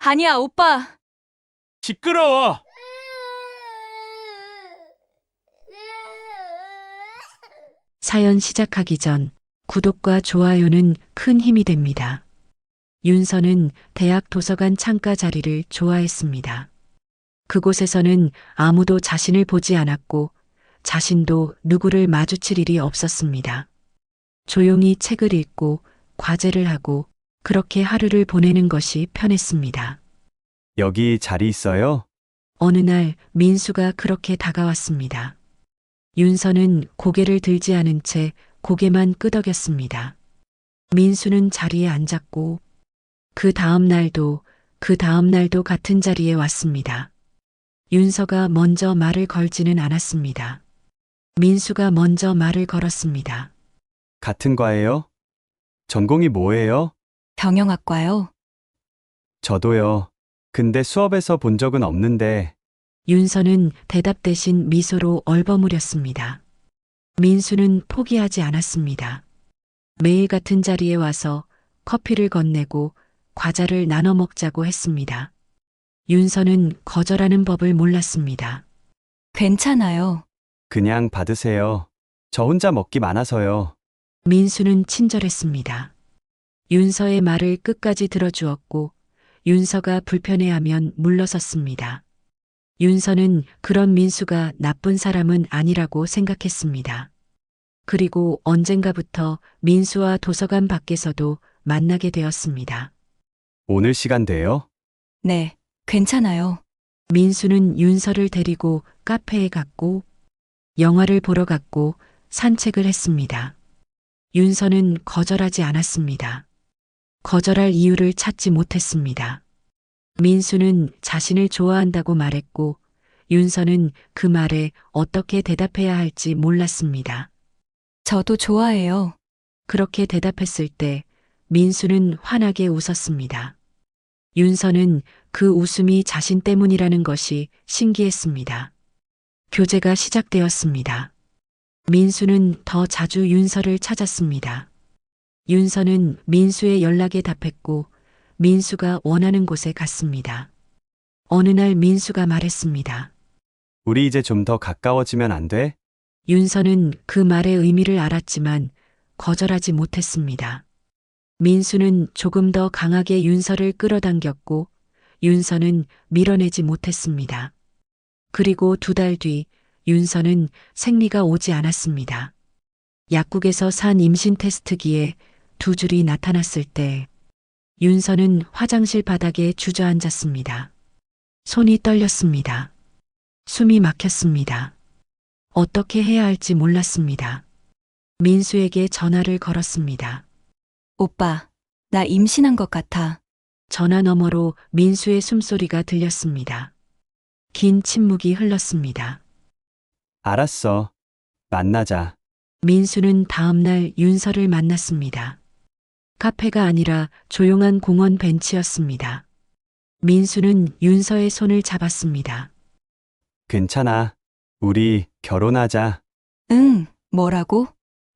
아니야, 오빠. 시끄러워! 사연 시작하기 전 구독과 좋아요는 큰 힘이 됩니다. 윤서는 대학 도서관 창가 자리를 좋아했습니다. 그곳에서는 아무도 자신을 보지 않았고 자신도 누구를 마주칠 일이 없었습니다. 조용히 책을 읽고 과제를 하고 그렇게 하루를 보내는 것이 편했습니다. 여기 자리 있어요? 어느 날 민수가 그렇게 다가왔습니다. 윤서는 고개를 들지 않은 채 고개만 끄덕였습니다. 민수는 자리에 앉았고 그 다음 날도 같은 자리에 왔습니다. 윤서가 먼저 말을 걸지는 않았습니다. 민수가 먼저 말을 걸었습니다. 같은 과예요? 전공이 뭐예요? 경영학과요. 저도요. 근데 수업에서 본 적은 없는데 윤서는 대답 대신 미소로 얼버무렸습니다. 민수는 포기하지 않았습니다. 매일 같은 자리에 와서 커피를 건네고 과자를 나눠 먹자고 했습니다. 윤서는 거절하는 법을 몰랐습니다. 괜찮아요. 그냥 받으세요. 저 혼자 먹기 많아서요. 민수는 친절했습니다. 윤서의 말을 끝까지 들어주었고 윤서가 불편해하면 물러섰습니다. 윤서는 그런 민수가 나쁜 사람은 아니라고 생각했습니다. 그리고 언젠가부터 민수와 도서관 밖에서도 만나게 되었습니다. 오늘 시간 돼요? 네, 괜찮아요. 민수는 윤서를 데리고 카페에 갔고 영화를 보러 갔고 산책을 했습니다. 윤서는 거절하지 않았습니다. 거절할 이유를 찾지 못했습니다. 민수는 자신을 좋아한다고 말했고 윤서는 그 말에 어떻게 대답해야 할지 몰랐습니다. 저도 좋아해요. 그렇게 대답했을 때 민수는 환하게 웃었습니다. 윤서는 그 웃음이 자신 때문이라는 것이 신기했습니다. 교제가 시작되었습니다. 민수는 더 자주 윤서를 찾았습니다. 윤서는 민수의 연락에 답했고 민수가 원하는 곳에 갔습니다. 어느 날 민수가 말했습니다. 우리 이제 좀 더 가까워지면 안 돼? 윤서는 그 말의 의미를 알았지만 거절하지 못했습니다. 민수는 조금 더 강하게 윤서를 끌어당겼고 윤서는 밀어내지 못했습니다. 그리고 2달 뒤 윤서는 생리가 오지 않았습니다. 약국에서 산 임신 테스트기에 2줄이 나타났을 때 윤서는 화장실 바닥에 주저앉았습니다. 손이 떨렸습니다. 숨이 막혔습니다. 어떻게 해야 할지 몰랐습니다. 민수에게 전화를 걸었습니다. 오빠, 나 임신한 것 같아. 전화 너머로 민수의 숨소리가 들렸습니다. 긴 침묵이 흘렀습니다. 알았어. 만나자. 민수는 다음 날 윤서를 만났습니다. 카페가 아니라 조용한 공원 벤치였습니다. 민수는 윤서의 손을 잡았습니다. 괜찮아. 우리 결혼하자. 응, 뭐라고?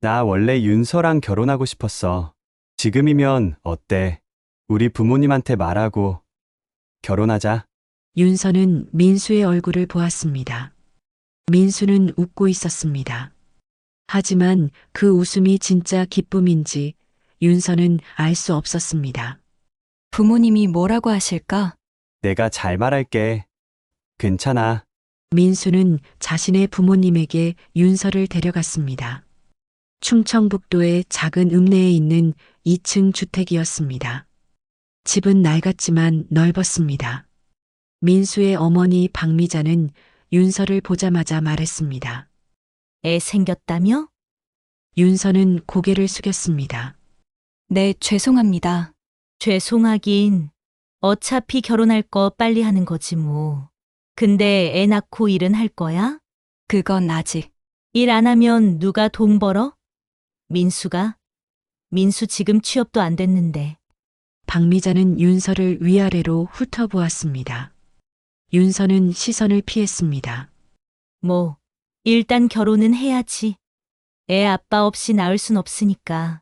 나 원래 윤서랑 결혼하고 싶었어. 지금이면 어때? 우리 부모님한테 말하고 결혼하자. 윤서는 민수의 얼굴을 보았습니다. 민수는 웃고 있었습니다. 하지만 그 웃음이 진짜 기쁨인지 윤서는 알 수 없었습니다. 부모님이 뭐라고 하실까? 내가 잘 말할게. 괜찮아. 민수는 자신의 부모님에게 윤서를 데려갔습니다. 충청북도의 작은 읍내에 있는 2층 주택이었습니다. 집은 낡았지만 넓었습니다. 민수의 어머니 박미자는 윤서를 보자마자 말했습니다. 애 생겼다며? 윤서는 고개를 숙였습니다. 네, 죄송합니다. 죄송하긴. 어차피 결혼할 거 빨리 하는 거지 뭐. 근데 애 낳고 일은 할 거야? 그건 아직. 일 안 하면 누가 돈 벌어? 민수가? 민수 지금 취업도 안 됐는데. 박미자는 윤서를 위아래로 훑어보았습니다. 윤서는 시선을 피했습니다. 뭐, 일단 결혼은 해야지. 애 아빠 없이 낳을 순 없으니까.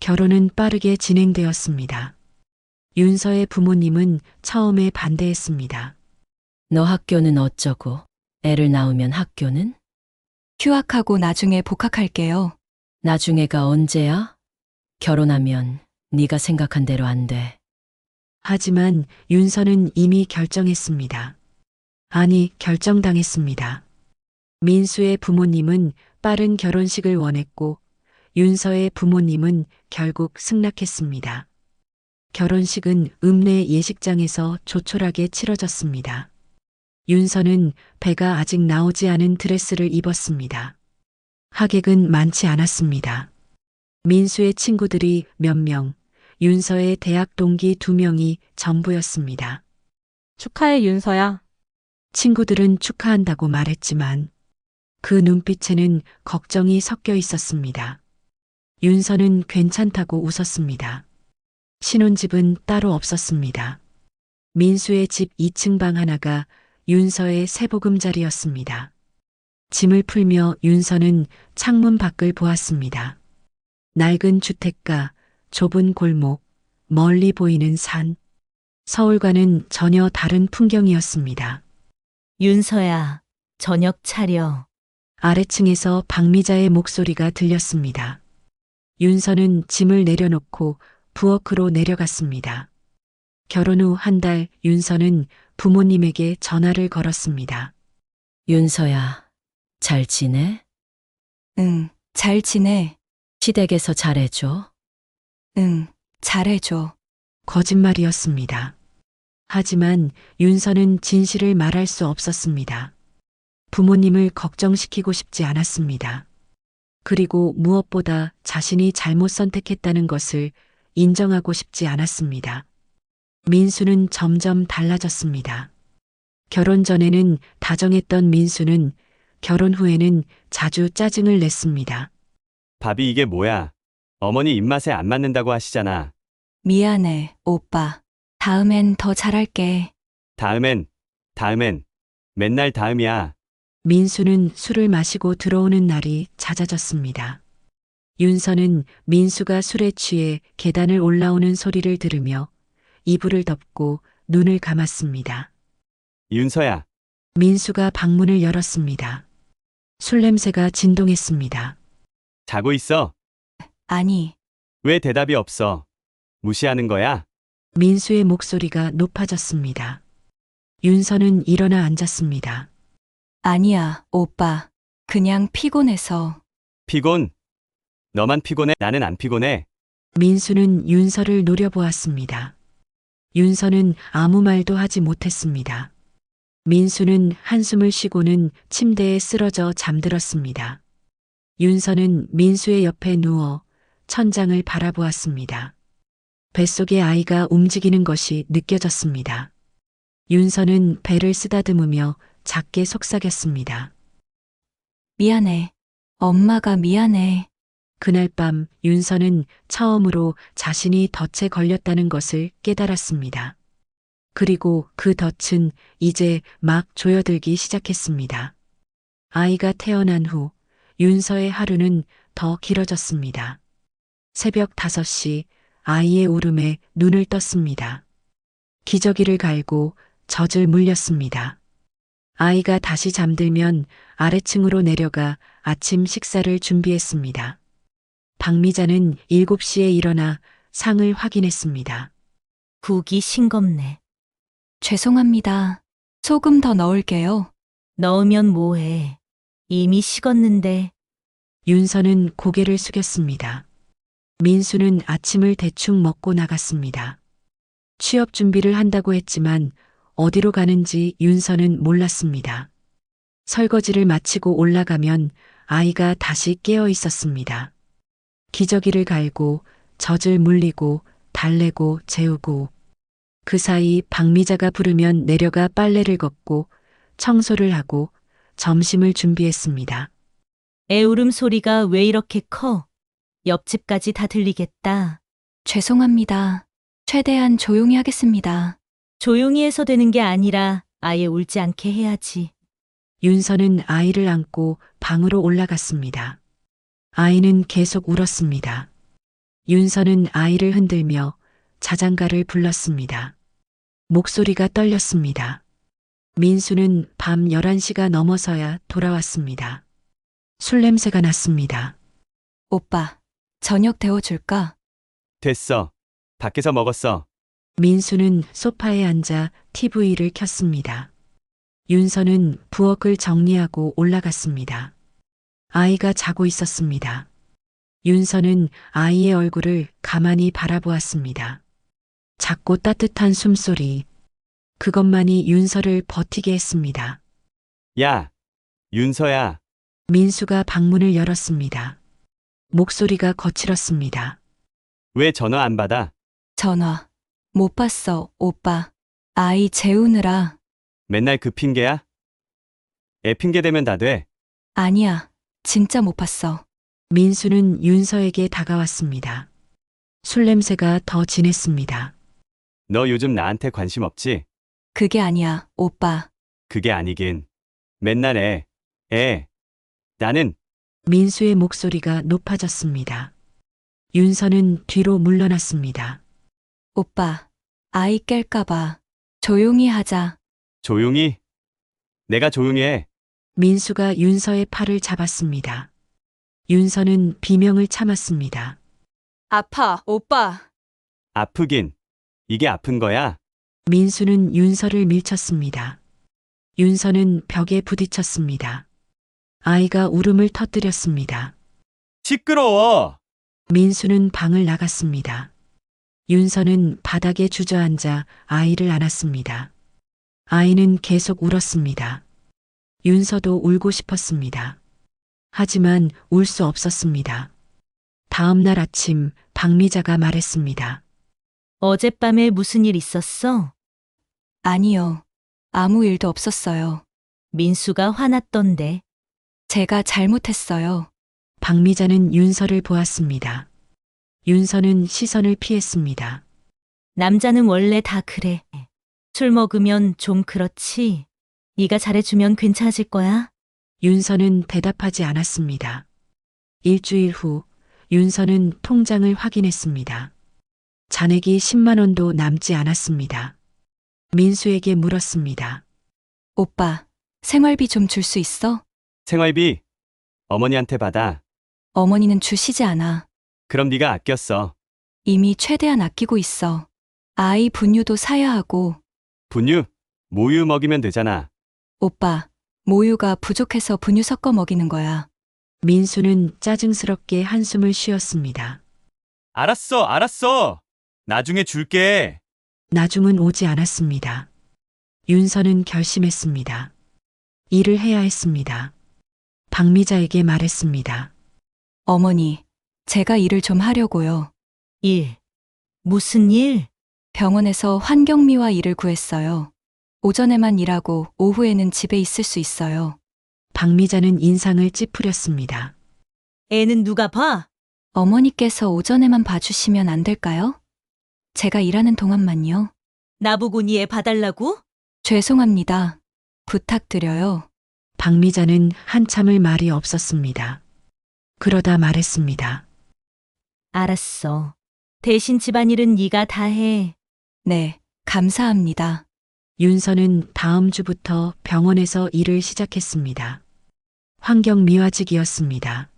결혼은 빠르게 진행되었습니다. 윤서의 부모님은 처음에 반대했습니다. 너 학교는 어쩌고? 애를 낳으면 학교는? 휴학하고 나중에 복학할게요. 나중에가 언제야? 결혼하면 네가 생각한 대로 안 돼. 하지만 윤서는 이미 결정했습니다. 아니, 결정당했습니다. 민수의 부모님은 빠른 결혼식을 원했고 윤서의 부모님은 결국 승낙했습니다. 결혼식은 읍내 예식장에서 조촐하게 치러졌습니다. 윤서는 배가 아직 나오지 않은 드레스를 입었습니다. 하객은 많지 않았습니다. 민수의 친구들이 몇 명, 윤서의 대학 동기 2명이 전부였습니다. 축하해, 윤서야. 친구들은 축하한다고 말했지만 그 눈빛에는 걱정이 섞여 있었습니다. 윤서는 괜찮다고 웃었습니다. 신혼집은 따로 없었습니다. 민수의 집 2층 방 하나가 윤서의 세보금자리였습니다. 짐을 풀며 윤서는 창문 밖을 보았습니다. 낡은 주택가, 좁은 골목, 멀리 보이는 산. 서울과는 전혀 다른 풍경이었습니다. 윤서야, 저녁 차려. 아래층에서 박미자의 목소리가 들렸습니다. 윤서는 짐을 내려놓고 부엌으로 내려갔습니다. 결혼 후 한 달 윤서는 부모님에게 전화를 걸었습니다. 윤서야, 잘 지내? 응, 잘 지내. 시댁에서 잘해줘. 응, 잘해줘. 거짓말이었습니다. 하지만 윤서는 진실을 말할 수 없었습니다. 부모님을 걱정시키고 싶지 않았습니다. 그리고 무엇보다 자신이 잘못 선택했다는 것을 인정하고 싶지 않았습니다. 민수는 점점 달라졌습니다. 결혼 전에는 다정했던 민수는 결혼 후에는 자주 짜증을 냈습니다. 밥이 이게 뭐야? 어머니 입맛에 안 맞는다고 하시잖아. 미안해, 오빠. 다음엔 더 잘할게. 다음엔, 맨날 다음이야. 민수는 술을 마시고 들어오는 날이 잦아졌습니다. 윤서는 민수가 술에 취해 계단을 올라오는 소리를 들으며 이불을 덮고 눈을 감았습니다. 윤서야, 민수가 방문을 열었습니다. 술 냄새가 진동했습니다. 자고 있어? 아니, 왜 대답이 없어? 무시하는 거야? 민수의 목소리가 높아졌습니다. 윤서는 일어나 앉았습니다. 아니야, 오빠. 그냥 피곤해서. 피곤? 너만 피곤해? 나는 안 피곤해. 민수는 윤서를 노려보았습니다. 윤서는 아무 말도 하지 못했습니다. 민수는 한숨을 쉬고는 침대에 쓰러져 잠들었습니다. 윤서는 민수의 옆에 누워 천장을 바라보았습니다. 뱃속의 아이가 움직이는 것이 느껴졌습니다. 윤서는 배를 쓰다듬으며 작게 속삭였습니다. 미안해. 엄마가 미안해. 그날 밤 윤서는 처음으로 자신이 덫에 걸렸다는 것을 깨달았습니다. 그리고 그 덫은 이제 막 조여들기 시작했습니다. 아이가 태어난 후 윤서의 하루는 더 길어졌습니다. 새벽 5시 아이의 울음에 눈을 떴습니다. 기저귀를 갈고 젖을 물렸습니다. 아이가 다시 잠들면 아래층으로 내려가 아침 식사를 준비했습니다. 박미자는 7시에 일어나 상을 확인했습니다. 국이 싱겁네. 죄송합니다. 소금 더 넣을게요. 넣으면 뭐해. 이미 식었는데. 윤서는 고개를 숙였습니다. 민수는 아침을 대충 먹고 나갔습니다. 취업 준비를 한다고 했지만 어디로 가는지 윤서는 몰랐습니다. 설거지를 마치고 올라가면 아이가 다시 깨어 있었습니다. 기저귀를 갈고 젖을 물리고 달래고 재우고 그 사이 박미자가 부르면 내려가 빨래를 걷고 청소를 하고 점심을 준비했습니다. 애 울음소리가 왜 이렇게 커? 옆집까지 다 들리겠다. 죄송합니다. 최대한 조용히 하겠습니다. 조용히 해서 되는 게 아니라 아예 울지 않게 해야지. 윤서는 아이를 안고 방으로 올라갔습니다. 아이는 계속 울었습니다. 윤서는 아이를 흔들며 자장가를 불렀습니다. 목소리가 떨렸습니다. 민수는 밤 11시가 넘어서야 돌아왔습니다. 술 냄새가 났습니다. 오빠, 저녁 데워줄까? 됐어. 밖에서 먹었어. 민수는 소파에 앉아 TV를 켰습니다. 윤서는 부엌을 정리하고 올라갔습니다. 아이가 자고 있었습니다. 윤서는 아이의 얼굴을 가만히 바라보았습니다. 작고 따뜻한 숨소리. 그것만이 윤서를 버티게 했습니다. 야, 윤서야. 민수가 방문을 열었습니다. 목소리가 거칠었습니다. 왜 전화 안 받아? 전화. 못 봤어, 오빠. 아이 재우느라. 맨날 그 핑계야? 애 핑계 대면 다 돼. 아니야. 진짜 못 봤어. 민수는 윤서에게 다가왔습니다. 술 냄새가 더 진했습니다. 너 요즘 나한테 관심 없지? 그게 아니야, 오빠. 그게 아니긴. 맨날 애. 나는 민수의 목소리가 높아졌습니다. 윤서는 뒤로 물러났습니다. 오빠, 아이 깰까봐. 조용히 하자. 조용히. 내가 조용히 해. 민수가 윤서의 팔을 잡았습니다. 윤서는 비명을 참았습니다. 아파, 오빠. 아프긴. 이게 아픈 거야? 민수는 윤서를 밀쳤습니다. 윤서는 벽에 부딪혔습니다. 아이가 울음을 터뜨렸습니다. 시끄러워. 민수는 방을 나갔습니다. 윤서는 바닥에 주저앉아 아이를 안았습니다. 아이는 계속 울었습니다. 윤서도 울고 싶었습니다. 하지만 울 수 없었습니다. 다음 날 아침 박미자가 말했습니다. 어젯밤에 무슨 일 있었어? 아니요. 아무 일도 없었어요. 민수가 화났던데. 제가 잘못했어요. 박미자는 윤서를 보았습니다. 윤서는 시선을 피했습니다. 남자는 원래 다 그래. 술 먹으면 좀 그렇지. 네가 잘해주면 괜찮아질 거야. 윤서는 대답하지 않았습니다. 일주일 후 윤서는 통장을 확인했습니다. 잔액이 10만 원도 남지 않았습니다. 민수에게 물었습니다. 오빠, 생활비 좀 줄 수 있어? 생활비 어머니한테 받아. 어머니는 주시지 않아. 그럼 네가 아꼈어. 이미 최대한 아끼고 있어. 아이 분유도 사야 하고. 분유, 모유 먹이면 되잖아. 오빠, 모유가 부족해서 분유 섞어 먹이는 거야. 민수는 짜증스럽게 한숨을 쉬었습니다. 알았어. 나중에 줄게. 나중은 오지 않았습니다. 윤서는 결심했습니다. 일을 해야 했습니다. 박미자에게 말했습니다. 어머니, 제가 일을 좀 하려고요. 일. 무슨 일? 병원에서 환경미화 일을 구했어요. 오전에만 일하고 오후에는 집에 있을 수 있어요. 박미자는 인상을 찌푸렸습니다. 애는 누가 봐? 어머니께서 오전에만 봐주시면 안 될까요? 제가 일하는 동안만요. 나보고 네 애 봐달라고? 죄송합니다. 부탁드려요. 박미자는 한참을 말이 없었습니다. 그러다 말했습니다. 알았어. 대신 집안일은 네가 다 해. 네, 감사합니다. 윤서는 다음 주부터 병원에서 일을 시작했습니다. 환경미화직이었습니다.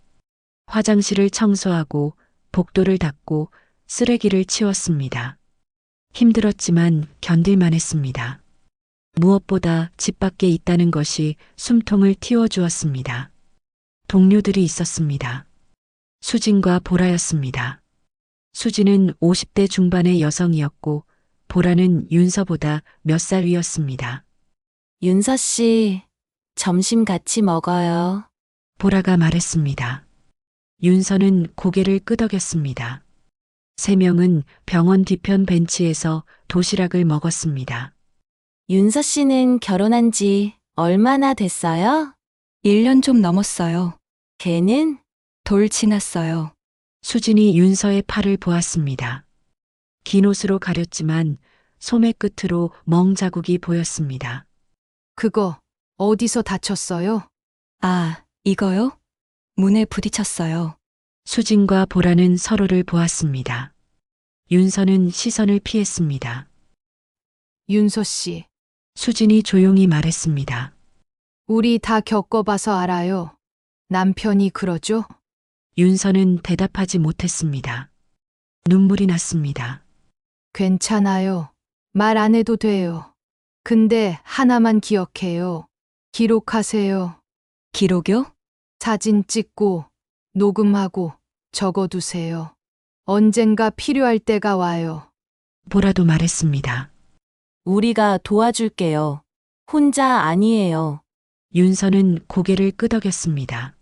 화장실을 청소하고 복도를 닦고 쓰레기를 치웠습니다. 힘들었지만 견딜만 했습니다. 무엇보다 집 밖에 있다는 것이 숨통을 틔워주었습니다. 동료들이 있었습니다. 수진과 보라였습니다. 수진은 50대 중반의 여성이었고 보라는 윤서보다 몇 살 위였습니다. 윤서 씨, 점심 같이 먹어요. 보라가 말했습니다. 윤서는 고개를 끄덕였습니다. 세 명은 병원 뒤편 벤치에서 도시락을 먹었습니다. 윤서 씨는 결혼한 지 얼마나 됐어요? 1년 좀 넘었어요. 걔는? 돌 지났어요. 수진이 윤서의 팔을 보았습니다. 긴 옷으로 가렸지만 소매 끝으로 멍 자국이 보였습니다. 그거 어디서 다쳤어요? 아, 이거요? 문에 부딪혔어요. 수진과 보라는 서로를 보았습니다. 윤서는 시선을 피했습니다. 윤서 씨, 수진이 조용히 말했습니다. 우리 다 겪어봐서 알아요. 남편이 그러죠? 윤서는 대답하지 못했습니다. 눈물이 났습니다. 괜찮아요. 말 안 해도 돼요. 근데 하나만 기억해요. 기록하세요. 기록요? 사진 찍고, 녹음하고, 적어두세요. 언젠가 필요할 때가 와요. 보라도 말했습니다. 우리가 도와줄게요. 혼자 아니에요. 윤서는 고개를 끄덕였습니다.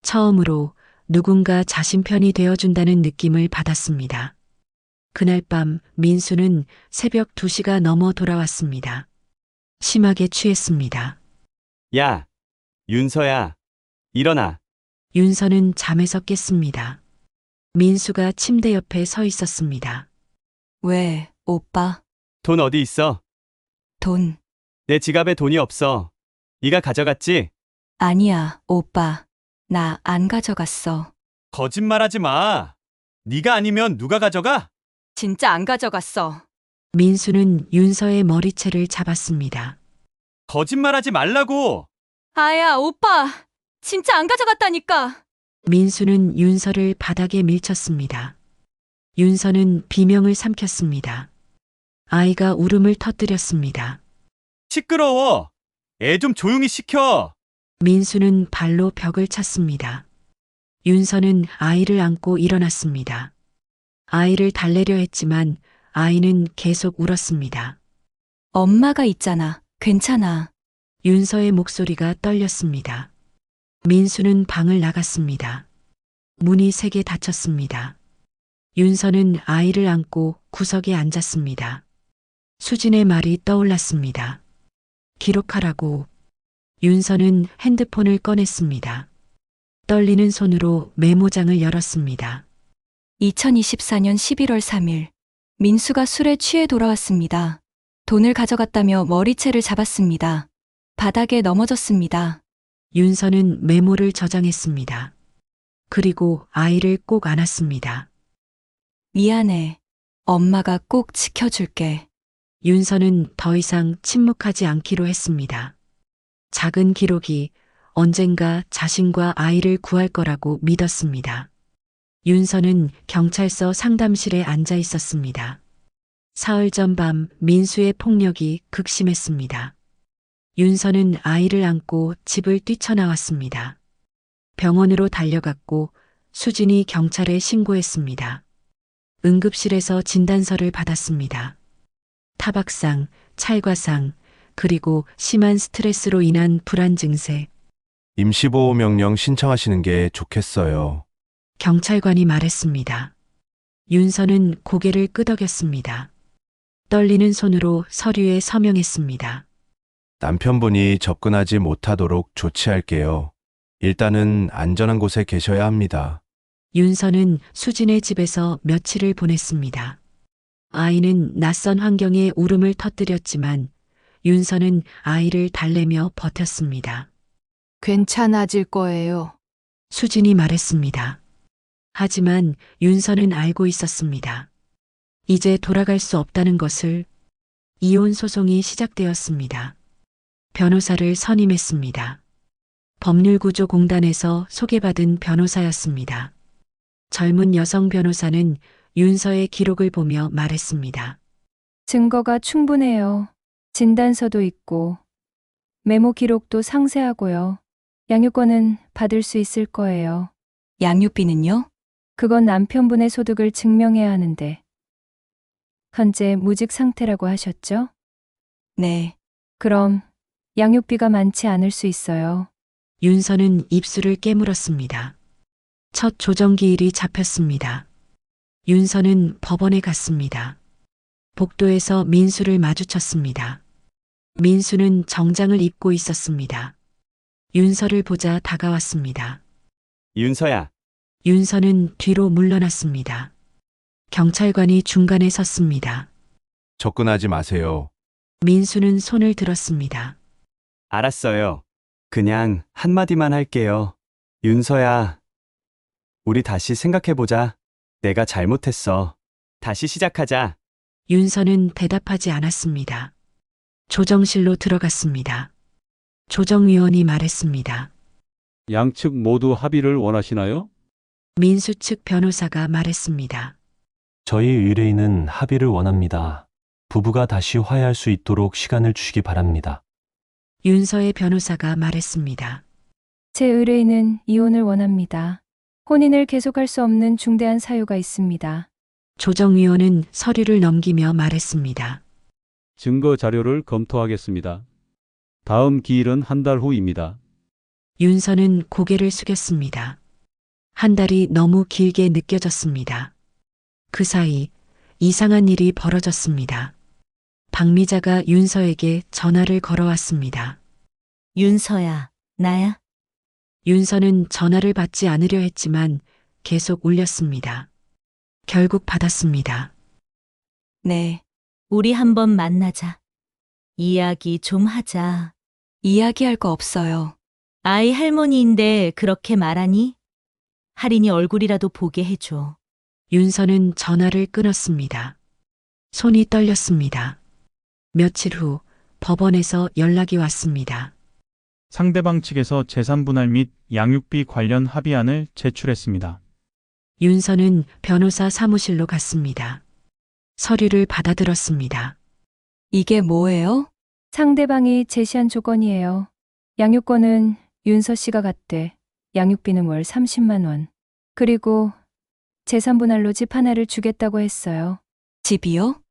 처음으로 누군가 자신 편이 되어준다는 느낌을 받았습니다. 그날 밤 민수는 새벽 2시가 넘어 돌아왔습니다. 심하게 취했습니다. 야, 윤서야, 일어나. 윤서는 잠에서 깼습니다. 민수가 침대 옆에 서 있었습니다. 왜, 오빠? 돈 어디 있어? 돈. 내 지갑에 돈이 없어. 네가 가져갔지? 아니야, 오빠. 나 안 가져갔어. 거짓말하지 마. 네가 아니면 누가 가져가? 진짜 안 가져갔어. 민수는 윤서의 머리채를 잡았습니다. 거짓말하지 말라고. 아야, 오빠. 진짜 안 가져갔다니까. 민수는 윤서를 바닥에 밀쳤습니다. 윤서는 비명을 삼켰습니다. 아이가 울음을 터뜨렸습니다. 시끄러워. 애 좀 조용히 시켜. 민수는 발로 벽을 찼습니다. 윤서는 아이를 안고 일어났습니다. 아이를 달래려 했지만 아이는 계속 울었습니다. 엄마가 있잖아. 괜찮아. 윤서의 목소리가 떨렸습니다. 민수는 방을 나갔습니다. 문이 세게 닫혔습니다. 윤서는 아이를 안고 구석에 앉았습니다. 수진의 말이 떠올랐습니다. 기록하라고. 윤서는 핸드폰을 꺼냈습니다. 떨리는 손으로 메모장을 열었습니다. 2024년 11월 3일. 민수가 술에 취해 돌아왔습니다. 돈을 가져갔다며 머리채를 잡았습니다. 바닥에 넘어졌습니다. 윤서는 메모를 저장했습니다. 그리고 아이를 꼭 안았습니다. 미안해. 엄마가 꼭 지켜줄게. 윤서는 더 이상 침묵하지 않기로 했습니다. 작은 기록이 언젠가 자신과 아이를 구할 거라고 믿었습니다. 윤서는 경찰서 상담실에 앉아 있었습니다. 사흘 전 밤 민수의 폭력이 극심했습니다. 윤서는 아이를 안고 집을 뛰쳐나왔습니다. 병원으로 달려갔고 수진이 경찰에 신고했습니다. 응급실에서 진단서를 받았습니다. 타박상, 찰과상, 그리고 심한 스트레스로 인한 불안 증세. 임시보호 명령 신청하시는 게 좋겠어요. 경찰관이 말했습니다. 윤서는 고개를 끄덕였습니다. 떨리는 손으로 서류에 서명했습니다. 남편분이 접근하지 못하도록 조치할게요. 일단은 안전한 곳에 계셔야 합니다. 윤서는 수진의 집에서 며칠을 보냈습니다. 아이는 낯선 환경에 울음을 터뜨렸지만 윤서는 아이를 달래며 버텼습니다. 괜찮아질 거예요. 수진이 말했습니다. 하지만 윤서는 알고 있었습니다. 이제 돌아갈 수 없다는 것을. 이혼 소송이 시작되었습니다. 변호사를 선임했습니다. 법률구조공단에서 소개받은 변호사였습니다. 젊은 여성 변호사는 윤서의 기록을 보며 말했습니다. 증거가 충분해요. 진단서도 있고, 메모 기록도 상세하고요. 양육권은 받을 수 있을 거예요. 양육비는요? 그건 남편분의 소득을 증명해야 하는데. 현재 무직 상태라고 하셨죠? 네. 그럼 양육비가 많지 않을 수 있어요. 윤서는 입술을 깨물었습니다. 첫 조정기일이 잡혔습니다. 윤서는 법원에 갔습니다. 복도에서 민수를 마주쳤습니다. 민수는 정장을 입고 있었습니다. 윤서를 보자 다가왔습니다. 윤서야, 윤서는 뒤로 물러났습니다. 경찰관이 중간에 섰습니다. 접근하지 마세요. 민수는 손을 들었습니다. 알았어요. 그냥 한마디만 할게요. 윤서야, 우리 다시 생각해보자. 내가 잘못했어. 다시 시작하자. 윤서는 대답하지 않았습니다. 조정실로 들어갔습니다. 조정위원이 말했습니다. 양측 모두 합의를 원하시나요? 민수 측 변호사가 말했습니다. 저희 의뢰인은 합의를 원합니다. 부부가 다시 화해할 수 있도록 시간을 주시기 바랍니다. 윤서의 변호사가 말했습니다. 제 의뢰인은 이혼을 원합니다. 혼인을 계속할 수 없는 중대한 사유가 있습니다. 조정위원은 서류를 넘기며 말했습니다. 증거 자료를 검토하겠습니다. 다음 기일은 한 달 후입니다. 윤서는 고개를 숙였습니다. 한 달이 너무 길게 느껴졌습니다. 그 사이 이상한 일이 벌어졌습니다. 박미자가 윤서에게 전화를 걸어왔습니다. 윤서야, 나야? 윤서는 전화를 받지 않으려 했지만 계속 울렸습니다. 결국 받았습니다. 네, 우리 한번 만나자. 이야기 좀 하자. 이야기할 거 없어요. 아이 할머니인데 그렇게 말하니? 할인이 얼굴이라도 보게 해줘. 윤서는 전화를 끊었습니다. 손이 떨렸습니다. 며칠 후 법원에서 연락이 왔습니다. 상대방 측에서 재산 분할 및 양육비 관련 합의안을 제출했습니다. 윤서는 변호사 사무실로 갔습니다. 서류를 받아들었습니다. 이게 뭐예요? 상대방이 제시한 조건이에요. 양육권은 윤서 씨가 갖되 양육비는 월 30만 원. 그리고 재산 분할로 집 하나를 주겠다고 했어요. 집이요?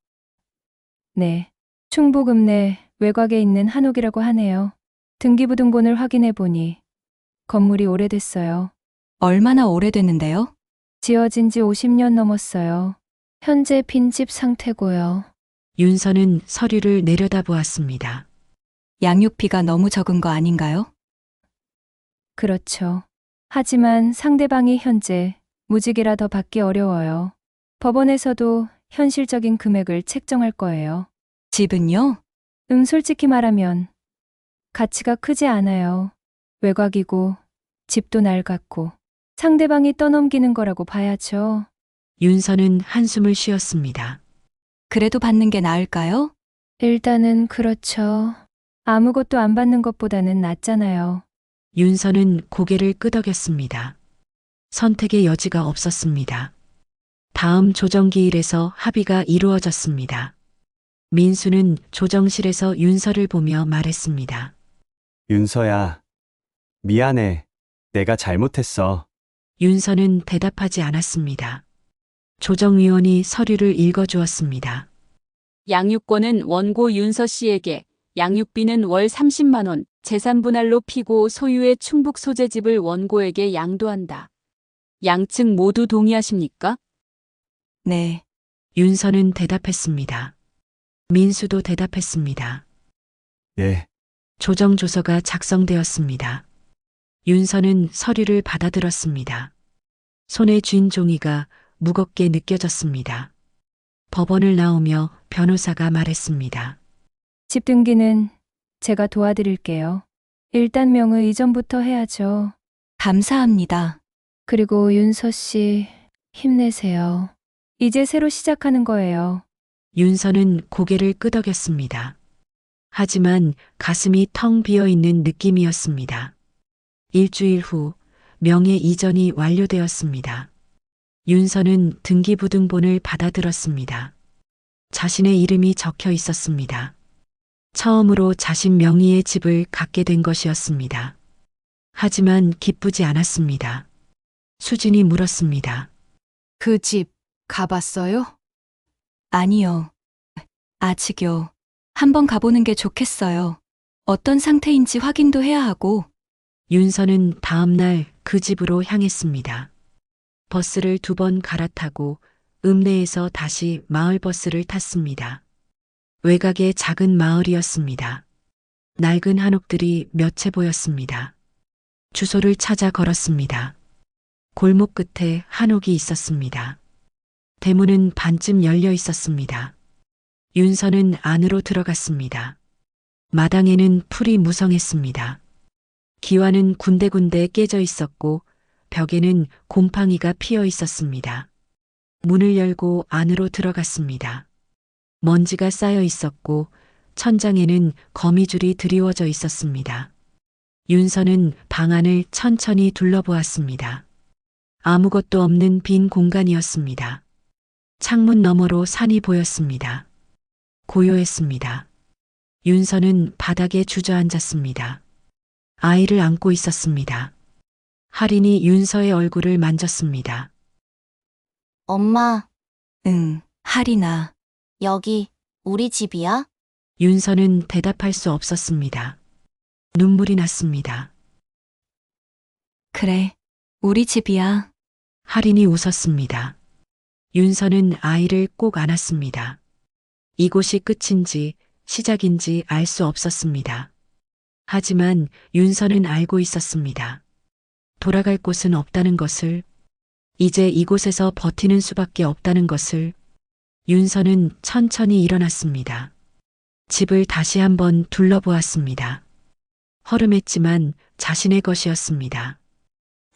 네. 충북읍 내 외곽에 있는 한옥이라고 하네요. 등기부등본을 확인해 보니 건물이 오래됐어요. 얼마나 오래됐는데요? 지어진 지 50년 넘었어요. 현재 빈집 상태고요. 윤서는 서류를 내려다보았습니다. 양육비가 너무 적은 거 아닌가요? 그렇죠. 하지만 상대방이 현재 무직이라 더 받기 어려워요. 법원에서도 현실적인 금액을 책정할 거예요. 집은요? 솔직히 말하면 가치가 크지 않아요. 외곽이고 집도 낡았고 상대방이 떠넘기는 거라고 봐야죠. 윤서는 한숨을 쉬었습니다. 그래도 받는 게 나을까요? 일단은 그렇죠. 아무것도 안 받는 것보다는 낫잖아요. 윤서는 고개를 끄덕였습니다. 선택의 여지가 없었습니다. 다음 조정기일에서 합의가 이루어졌습니다. 민수는 조정실에서 윤서를 보며 말했습니다. 윤서야, 미안해. 내가 잘못했어. 윤서는 대답하지 않았습니다. 조정위원이 서류를 읽어주었습니다. 양육권은 원고 윤서 씨에게, 양육비는 월 30만 원, 재산 분할로 피고 소유의 충북 소재집을 원고에게 양도한다. 양측 모두 동의하십니까? 네. 윤서는 대답했습니다. 민수도 대답했습니다. 예. 조정조서가 작성되었습니다. 윤서는 서류를 받아들었습니다. 손에 쥔 종이가 무겁게 느껴졌습니다. 법원을 나오며 변호사가 말했습니다. 집 등기는 제가 도와드릴게요. 일단 명의 이전부터 해야죠. 감사합니다. 그리고 윤서 씨 힘내세요. 이제 새로 시작하는 거예요. 윤서는 고개를 끄덕였습니다. 하지만 가슴이 텅 비어 있는 느낌이었습니다. 일주일 후 명예 이전이 완료되었습니다. 윤서는 등기부등본을 받아들었습니다. 자신의 이름이 적혀 있었습니다. 처음으로 자신 명의의 집을 갖게 된 것이었습니다. 하지만 기쁘지 않았습니다. 수진이 물었습니다. 그 집 가봤어요? 아니요. 아직요. 한번 가보는 게 좋겠어요. 어떤 상태인지 확인도 해야 하고. 윤서는 다음 날 그 집으로 향했습니다. 버스를 2번 갈아타고 읍내에서 다시 마을버스를 탔습니다. 외곽의 작은 마을이었습니다. 낡은 한옥들이 몇 채 보였습니다. 주소를 찾아 걸었습니다. 골목 끝에 한옥이 있었습니다. 대문은 반쯤 열려 있었습니다. 윤서는 안으로 들어갔습니다. 마당에는 풀이 무성했습니다. 기와는 군데군데 깨져 있었고 벽에는 곰팡이가 피어 있었습니다. 문을 열고 안으로 들어갔습니다. 먼지가 쌓여 있었고 천장에는 거미줄이 드리워져 있었습니다. 윤서는 방 안을 천천히 둘러보았습니다. 아무것도 없는 빈 공간이었습니다. 창문 너머로 산이 보였습니다. 고요했습니다. 윤서는 바닥에 주저앉았습니다. 아이를 안고 있었습니다. 할인이 윤서의 얼굴을 만졌습니다. 엄마, 응, 할인아. 여기 우리 집이야? 윤서는 대답할 수 없었습니다. 눈물이 났습니다. 그래, 우리 집이야. 할인이 웃었습니다. 윤서는 아이를 꼭 안았습니다. 이곳이 끝인지 시작인지 알 수 없었습니다. 하지만 윤서는 알고 있었습니다. 돌아갈 곳은 없다는 것을, 이제 이곳에서 버티는 수밖에 없다는 것을. 윤서는 천천히 일어났습니다. 집을 다시 한번 둘러보았습니다. 허름했지만 자신의 것이었습니다.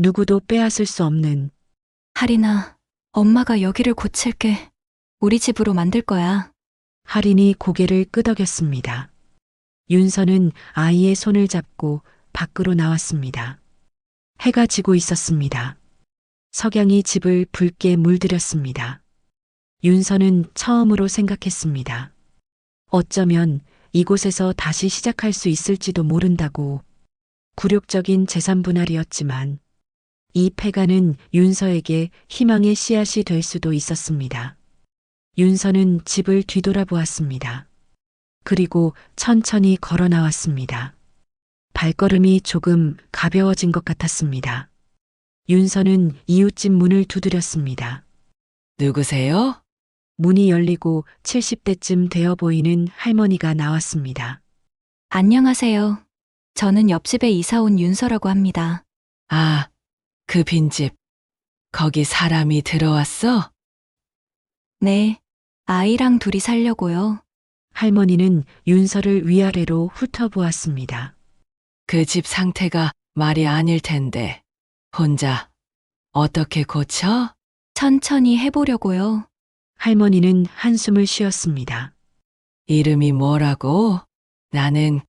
누구도 빼앗을 수 없는. 할인아, 엄마가 여기를 고칠게. 우리 집으로 만들 거야. 할인이 고개를 끄덕였습니다. 윤서는 아이의 손을 잡고 밖으로 나왔습니다. 해가 지고 있었습니다. 석양이 집을 붉게 물들였습니다. 윤서는 처음으로 생각했습니다. 어쩌면 이곳에서 다시 시작할 수 있을지도 모른다고. 굴욕적인 재산 분할이었지만 이 폐가는 윤서에게 희망의 씨앗이 될 수도 있었습니다. 윤서는 집을 뒤돌아보았습니다. 그리고 천천히 걸어 나왔습니다. 발걸음이 조금 가벼워진 것 같았습니다. 윤서는 이웃집 문을 두드렸습니다. 누구세요? 문이 열리고 70대쯤 되어 보이는 할머니가 나왔습니다. 안녕하세요. 저는 옆집에 이사 온 윤서라고 합니다. 아, 그 빈집. 거기 사람이 들어왔어? 네, 아이랑 둘이 살려고요. 할머니는 윤서를 위아래로 훑어보았습니다. 그 집 상태가 말이 아닐 텐데. 혼자 어떻게 고쳐? 천천히 해보려고요. 할머니는 한숨을 쉬었습니다. 이름이 뭐라고? 나는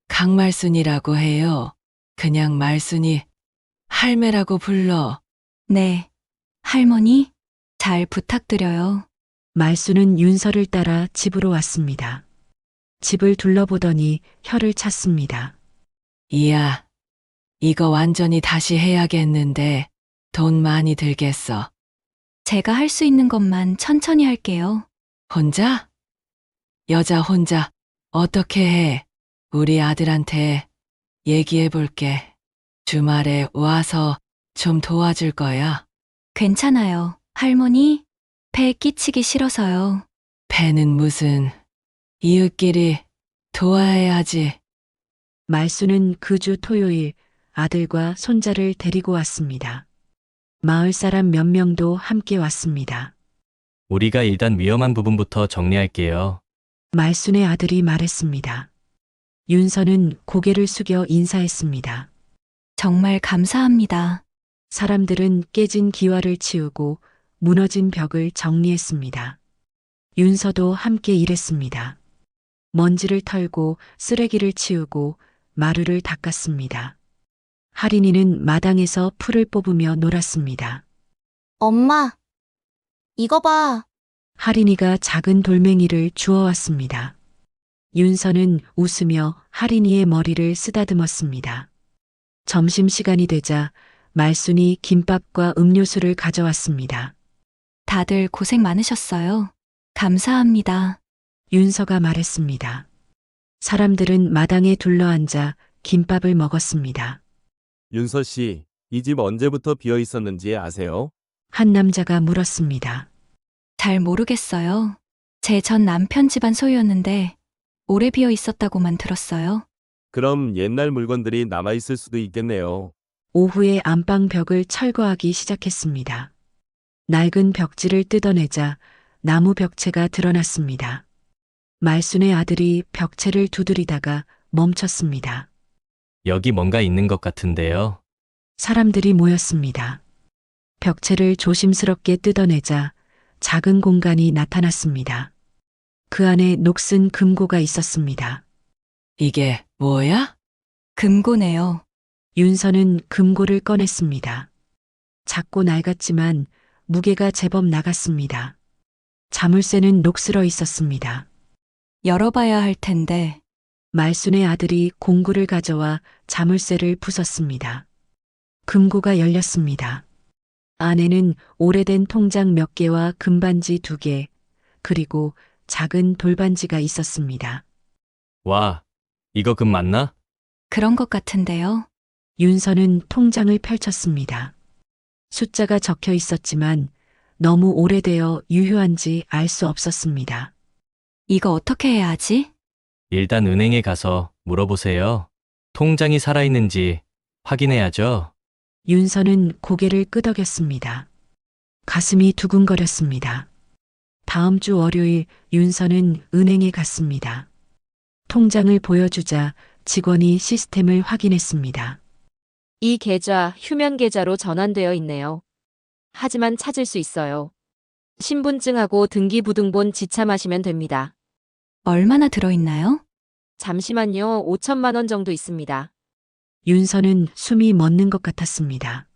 강말순이라고 해요. 그냥 말순이 할매라고 불러. 네, 할머니, 잘 부탁드려요. 말순은 윤서를 따라 집으로 왔습니다. 집을 둘러보더니 혀를 찼습니다. 이야, 이거 완전히 다시 해야겠는데 돈 많이 들겠어. 제가 할 수 있는 것만 천천히 할게요. 혼자? 여자 혼자 어떻게 해? 우리 아들한테 얘기해 볼게. 주말에 와서 좀 도와줄 거야. 괜찮아요, 할머니. 배 끼치기 싫어서요. 배는 무슨, 이웃끼리 도와야지. 말순은 그 주 토요일 아들과 손자를 데리고 왔습니다. 마을 사람 몇 명도 함께 왔습니다. 우리가 일단 위험한 부분부터 정리할게요. 말순의 아들이 말했습니다. 윤서는 고개를 숙여 인사했습니다. 정말 감사합니다. 사람들은 깨진 기와를 치우고 무너진 벽을 정리했습니다. 윤서도 함께 일했습니다. 먼지를 털고 쓰레기를 치우고 마루를 닦았습니다. 할인이는 마당에서 풀을 뽑으며 놀았습니다. 엄마, 이거 봐. 할인이가 작은 돌멩이를 주워왔습니다. 윤서는 웃으며 할인이의 머리를 쓰다듬었습니다. 점심시간이 되자 말순이 김밥과 음료수를 가져왔습니다. 다들 고생 많으셨어요. 감사합니다. 윤서가 말했습니다. 사람들은 마당에 둘러앉아 김밥을 먹었습니다. 윤서 씨, 이 집 언제부터 비어 있었는지 아세요? 한 남자가 물었습니다. 잘 모르겠어요. 제 전 남편 집안 소유였는데 오래 비어 있었다고만 들었어요. 그럼 옛날 물건들이 남아있을 수도 있겠네요. 오후에 안방 벽을 철거하기 시작했습니다. 낡은 벽지를 뜯어내자 나무 벽체가 드러났습니다. 말순의 아들이 벽체를 두드리다가 멈췄습니다. 여기 뭔가 있는 것 같은데요. 사람들이 모였습니다. 벽체를 조심스럽게 뜯어내자 작은 공간이 나타났습니다. 그 안에 녹슨 금고가 있었습니다. 이게 뭐야? 금고네요. 윤서는 금고를 꺼냈습니다. 작고 낡았지만 무게가 제법 나갔습니다. 자물쇠는 녹슬어 있었습니다. 열어봐야 할 텐데. 말순의 아들이 공구를 가져와 자물쇠를 부쉈습니다. 금고가 열렸습니다. 안에는 오래된 통장 몇 개와 금반지 2개, 그리고 작은 돌반지가 있었습니다. 와, 이거 금 맞나? 그런 것 같은데요. 윤서는 통장을 펼쳤습니다. 숫자가 적혀 있었지만 너무 오래되어 유효한지 알 수 없었습니다. 이거 어떻게 해야 하지? 일단 은행에 가서 물어보세요. 통장이 살아있는지 확인해야죠. 윤서는 고개를 끄덕였습니다. 가슴이 두근거렸습니다. 다음 주 월요일 윤서는 은행에 갔습니다. 통장을 보여주자 직원이 시스템을 확인했습니다. 이 계좌 휴면 계좌로 전환되어 있네요. 하지만 찾을 수 있어요. 신분증하고 등기부등본 지참하시면 됩니다. 얼마나 들어있나요? 잠시만요. 5천만 원 정도 있습니다. 윤서는 숨이 멎는 것 같았습니다.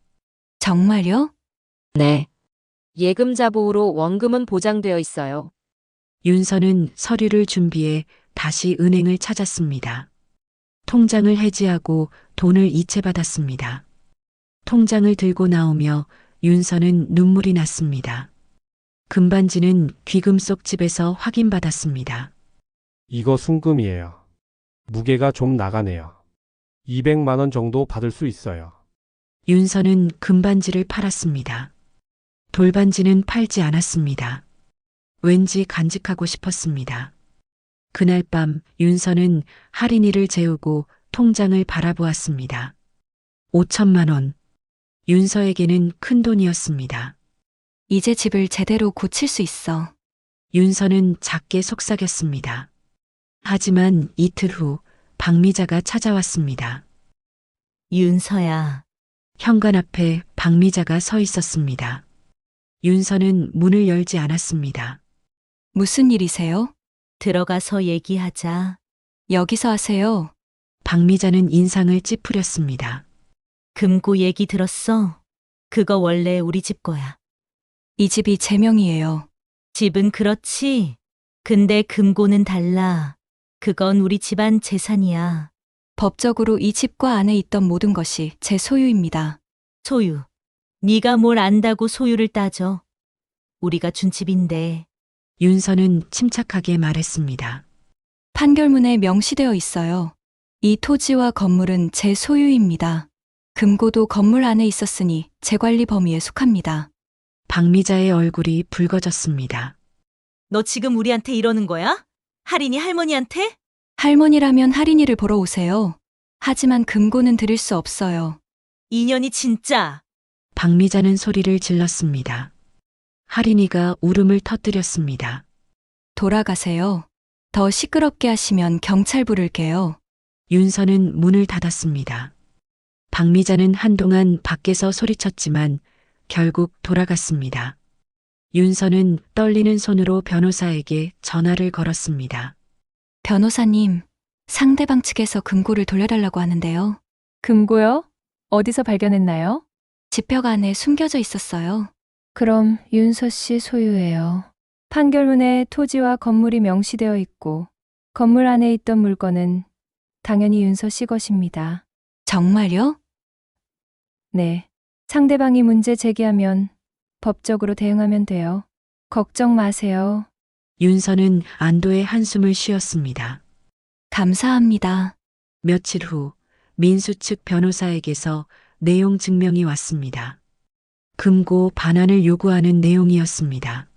정말요? 네. 예금자 보호로 원금은 보장되어 있어요. 윤서는 서류를 준비해 다시 은행을 찾았습니다. 통장을 해지하고 돈을 이체받았습니다. 통장을 들고 나오며 윤서는 눈물이 났습니다. 금반지는 귀금속 집에서 확인받았습니다. 이거 순금이에요. 무게가 좀 나가네요. 200만 원 정도 받을 수 있어요. 윤서는 금반지를 팔았습니다. 돌반지는 팔지 않았습니다. 왠지 간직하고 싶었습니다. 그날 밤 윤서는 할인이를 재우고 통장을 바라보았습니다. 5천만 원. 윤서에게는 큰 돈이었습니다. 이제 집을 제대로 고칠 수 있어. 윤서는 작게 속삭였습니다. 하지만 이틀 후 박미자가 찾아왔습니다. 윤서야. 현관 앞에 박미자가 서 있었습니다. 윤서는 문을 열지 않았습니다. 무슨 일이세요? 들어가서 얘기하자. 여기서 하세요. 박미자는 인상을 찌푸렸습니다. 금고 얘기 들었어? 그거 원래 우리 집 거야. 이 집이 제 명이에요. 집은 그렇지. 근데 금고는 달라. 그건 우리 집안 재산이야. 법적으로 이 집과 안에 있던 모든 것이 제 소유입니다. 소유. 네가 뭘 안다고 소유를 따져. 우리가 준 집인데. 윤서는 침착하게 말했습니다. 판결문에 명시되어 있어요. 이 토지와 건물은 제 소유입니다. 금고도 건물 안에 있었으니 제 관리 범위에 속합니다. 박미자의 얼굴이 붉어졌습니다. 너 지금 우리한테 이러는 거야? 할인이 할머니한테? 할머니라면 할인이를 보러 오세요. 하지만 금고는 드릴 수 없어요. 인연이 진짜. 박미자는 소리를 질렀습니다. 할인이가 울음을 터뜨렸습니다. 돌아가세요. 더 시끄럽게 하시면 경찰 부를게요. 윤서는 문을 닫았습니다. 박미자는 한동안 밖에서 소리쳤지만 결국 돌아갔습니다. 윤서는 떨리는 손으로 변호사에게 전화를 걸었습니다. 변호사님, 상대방 측에서 금고를 돌려달라고 하는데요. 금고요? 어디서 발견했나요? 지평 안에 숨겨져 있었어요. 그럼 윤서 씨 소유예요. 판결문에 토지와 건물이 명시되어 있고 건물 안에 있던 물건은 당연히 윤서 씨 것입니다. 정말요? 네. 상대방이 문제 제기하면 법적으로 대응하면 돼요. 걱정 마세요. 윤서는 안도의 한숨을 쉬었습니다. 감사합니다. 며칠 후 민수 측 변호사에게서 내용 증명이 왔습니다. 금고 반환을 요구하는 내용이었습니다.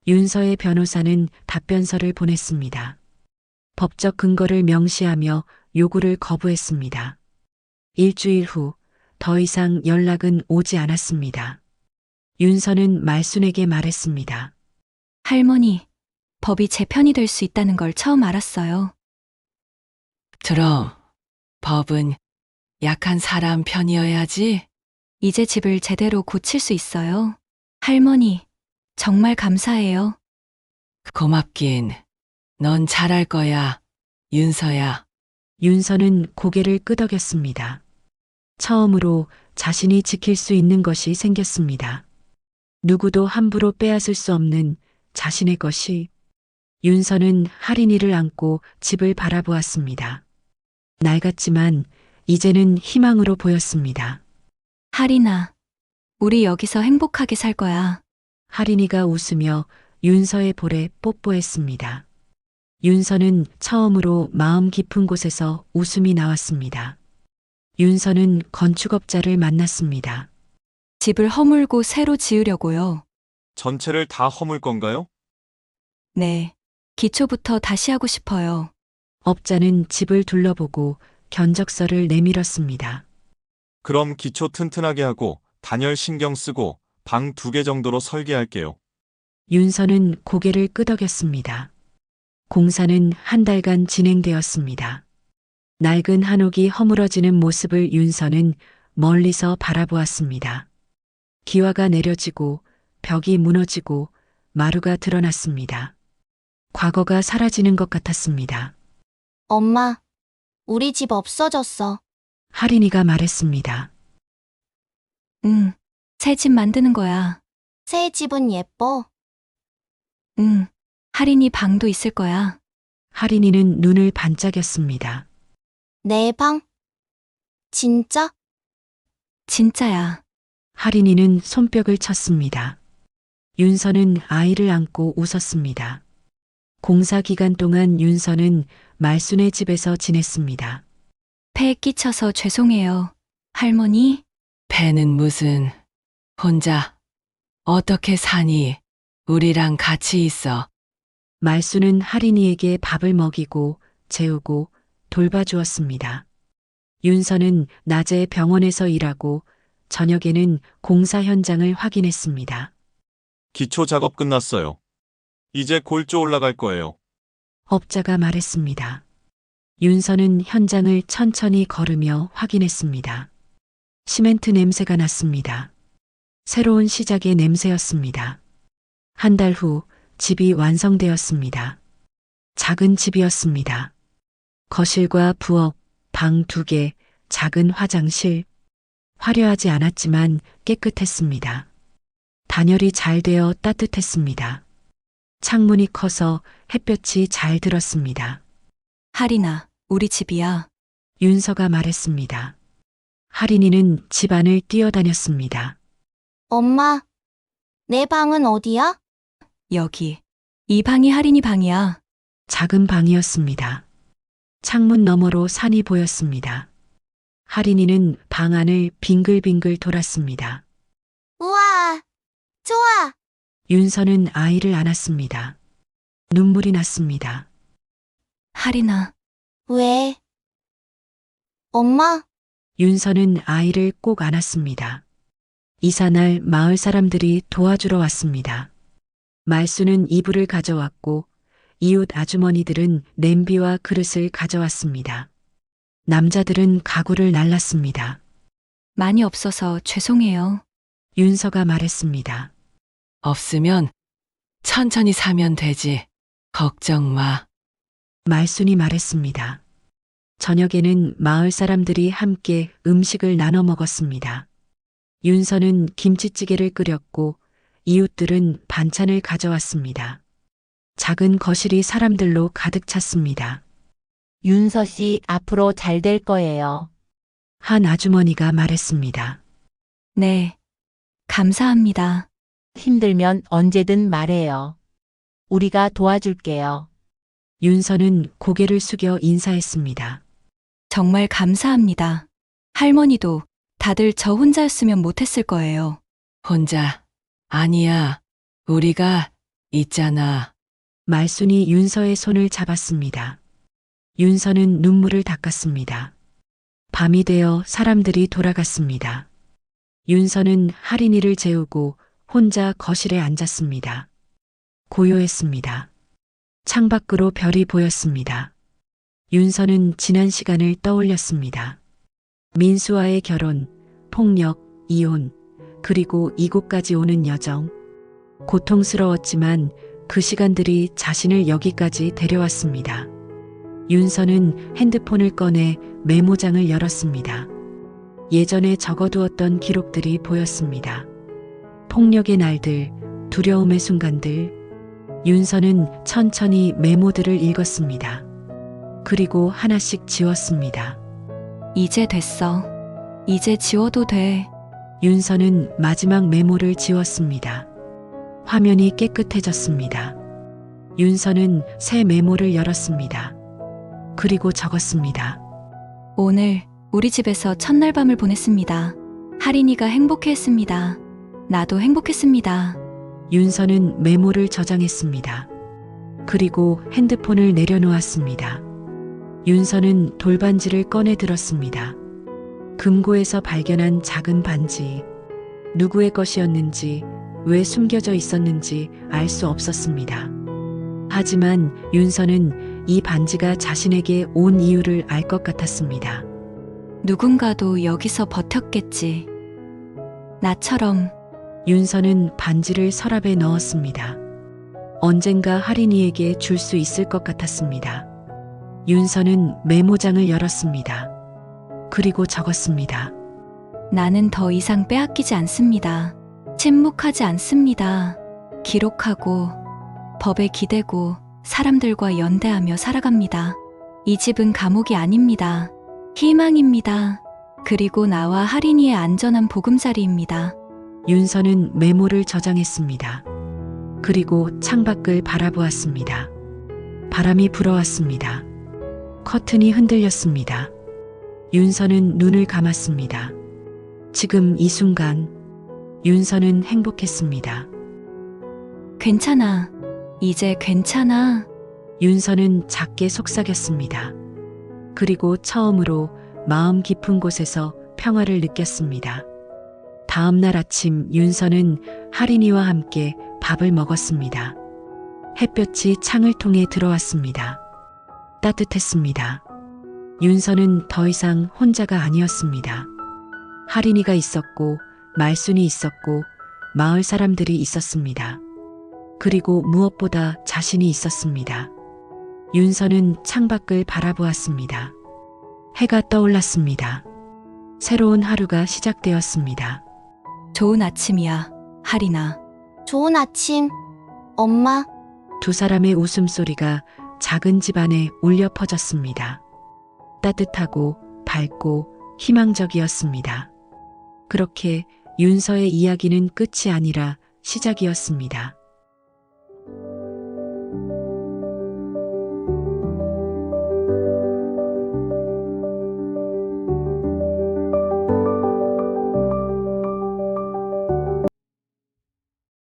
윤서의 변호사는 답변서를 보냈습니다. 법적 근거를 명시하며 요구를 거부했습니다. 일주일 후 더 이상 연락은 오지 않았습니다. 윤서는 말순에게 말했습니다. 할머니, 법이 제 편이 될 수 있다는 걸 처음 알았어요. 들어. 법은 약한 사람 편이어야지. 이제 집을 제대로 고칠 수 있어요. 할머니, 정말 감사해요. 고맙긴. 넌 잘할 거야, 윤서야. 윤서는 고개를 끄덕였습니다. 처음으로 자신이 지킬 수 있는 것이 생겼습니다. 누구도 함부로 빼앗을 수 없는 자신의 것이. 윤서는 할인이를 안고 집을 바라보았습니다. 낡았지만 이제는 희망으로 보였습니다. 할인아, 우리 여기서 행복하게 살 거야. 할인이가 웃으며 윤서의 볼에 뽀뽀했습니다. 윤서는 처음으로 마음 깊은 곳에서 웃음이 나왔습니다. 윤서는 건축업자를 만났습니다. 집을 허물고 새로 지으려고요. 전체를 다 허물 건가요? 네. 기초부터 다시 하고 싶어요. 업자는 집을 둘러보고 견적서를 내밀었습니다. 그럼 기초 튼튼하게 하고 단열 신경 쓰고 방 2개 정도로 설계할게요. 윤서는 고개를 끄덕였습니다. 공사는 한 달간 진행되었습니다. 낡은 한옥이 허물어지는 모습을 윤서는 멀리서 바라보았습니다. 기와가 내려지고 벽이 무너지고 마루가 드러났습니다. 과거가 사라지는 것 같았습니다. 엄마, 우리 집 없어졌어. 할인이가 말했습니다. 응, 새 집 만드는 거야. 새 집은 예뻐. 응, 할인이 방도 있을 거야. 할인이는 눈을 반짝였습니다. 내 방? 진짜? 진짜야. 할인이는 손뼉을 쳤습니다. 윤서는 아이를 안고 웃었습니다. 공사 기간 동안 윤서는 말순의 집에서 지냈습니다. 폐에 끼쳐서 죄송해요. 할머니? 배는 무슨, 혼자, 어떻게 사니? 우리랑 같이 있어. 말순은 할인이에게 밥을 먹이고 재우고 돌봐주었습니다. 윤서는 낮에 병원에서 일하고 저녁에는 공사 현장을 확인했습니다. 기초 작업 끝났어요. 이제 골조 올라갈 거예요. 업자가 말했습니다. 윤서는 현장을 천천히 걸으며 확인했습니다. 시멘트 냄새가 났습니다. 새로운 시작의 냄새였습니다. 한 달 후 집이 완성되었습니다. 작은 집이었습니다. 거실과 부엌, 방 2개, 작은 화장실. 화려하지 않았지만 깨끗했습니다. 단열이 잘 되어 따뜻했습니다. 창문이 커서 햇볕이 잘 들었습니다. 할인아, 우리 집이야. 윤서가 말했습니다. 할인이는 집 안을 뛰어다녔습니다. 엄마, 내 방은 어디야? 여기. 이 방이 할인이 방이야. 작은 방이었습니다. 창문 너머로 산이 보였습니다. 할인이는 방 안을 빙글빙글 돌았습니다. 우와, 좋아. 윤서는 아이를 안았습니다. 눈물이 났습니다. 할인아. 왜? 엄마? 윤서는 아이를 꼭 안았습니다. 이사날 마을 사람들이 도와주러 왔습니다. 말수는 이불을 가져왔고 이웃 아주머니들은 냄비와 그릇을 가져왔습니다. 남자들은 가구를 날랐습니다. 많이 없어서 죄송해요. 윤서가 말했습니다. 없으면 천천히 사면 되지. 걱정 마. 말순이 말했습니다. 저녁에는 마을 사람들이 함께 음식을 나눠 먹었습니다. 윤서는 김치찌개를 끓였고 이웃들은 반찬을 가져왔습니다. 작은 거실이 사람들로 가득 찼습니다. 윤서 씨 앞으로 잘 될 거예요. 한 아주머니가 말했습니다. 네. 감사합니다. 힘들면 언제든 말해요. 우리가 도와줄게요. 윤서는 고개를 숙여 인사했습니다. 정말 감사합니다. 할머니도 다들 저 혼자였으면 못했을 거예요. 혼자. 아니야. 우리가 있잖아. 말순이 윤서의 손을 잡았습니다. 윤서는 눈물을 닦았습니다. 밤이 되어 사람들이 돌아갔습니다. 윤서는 할인이를 재우고 혼자 거실에 앉았습니다. 고요했습니다. 창밖으로 별이 보였습니다. 윤서는 지난 시간을 떠올렸습니다. 민수와의 결혼, 폭력, 이혼, 그리고 이곳까지 오는 여정. 고통스러웠지만 그 시간들이 자신을 여기까지 데려왔습니다. 윤서는 핸드폰을 꺼내 메모장을 열었습니다. 예전에 적어두었던 기록들이 보였습니다. 폭력의 날들, 두려움의 순간들. 윤서는 천천히 메모들을 읽었습니다. 그리고 하나씩 지웠습니다. 이제 됐어. 이제 지워도 돼. 윤서는 마지막 메모를 지웠습니다. 화면이 깨끗해졌습니다. 윤서는 새 메모를 열었습니다. 그리고 적었습니다. 오늘 우리 집에서 첫날 밤을 보냈습니다. 하린이가 행복해했습니다. 나도 행복했습니다. 윤서는 메모를 저장했습니다. 그리고 핸드폰을 내려놓았습니다. 윤서는 돌반지를 꺼내 들었습니다. 금고에서 발견한 작은 반지. 누구의 것이었는지, 왜 숨겨져 있었는지 알 수 없었습니다. 하지만 윤서는 이 반지가 자신에게 온 이유를 알 것 같았습니다. 누군가도 여기서 버텼겠지. 나처럼. 윤서는 반지를 서랍에 넣었습니다. 언젠가 하린이에게 줄 수 있을 것 같았습니다. 윤서는 메모장을 열었습니다. 그리고 적었습니다. 나는 더 이상 빼앗기지 않습니다. 침묵하지 않습니다. 기록하고 법에 기대고 사람들과 연대하며 살아갑니다. 이 집은 감옥이 아닙니다. 희망입니다. 그리고 나와 하린이의 안전한 보금자리입니다. 윤서는 메모를 저장했습니다. 그리고 창밖을 바라보았습니다. 바람이 불어왔습니다. 커튼이 흔들렸습니다. 윤서는 눈을 감았습니다. 지금 이 순간 윤서는 행복했습니다. 괜찮아. 이제 괜찮아. 윤서는 작게 속삭였습니다. 그리고 처음으로 마음 깊은 곳에서 평화를 느꼈습니다. 다음 날 아침 윤서는 하린이와 함께 밥을 먹었습니다. 햇볕이 창을 통해 들어왔습니다. 따뜻했습니다. 윤서는 더 이상 혼자가 아니었습니다. 하린이가 있었고, 말순이 있었고, 마을 사람들이 있었습니다. 그리고 무엇보다 자신이 있었습니다. 윤서는 창밖을 바라보았습니다. 해가 떠올랐습니다. 새로운 하루가 시작되었습니다. 좋은 아침이야, 하린아. 좋은 아침, 엄마. 두 사람의 웃음소리가 작은 집 안에 울려 퍼졌습니다. 따뜻하고 밝고 희망적이었습니다. 그렇게 윤서의 이야기는 끝이 아니라 시작이었습니다.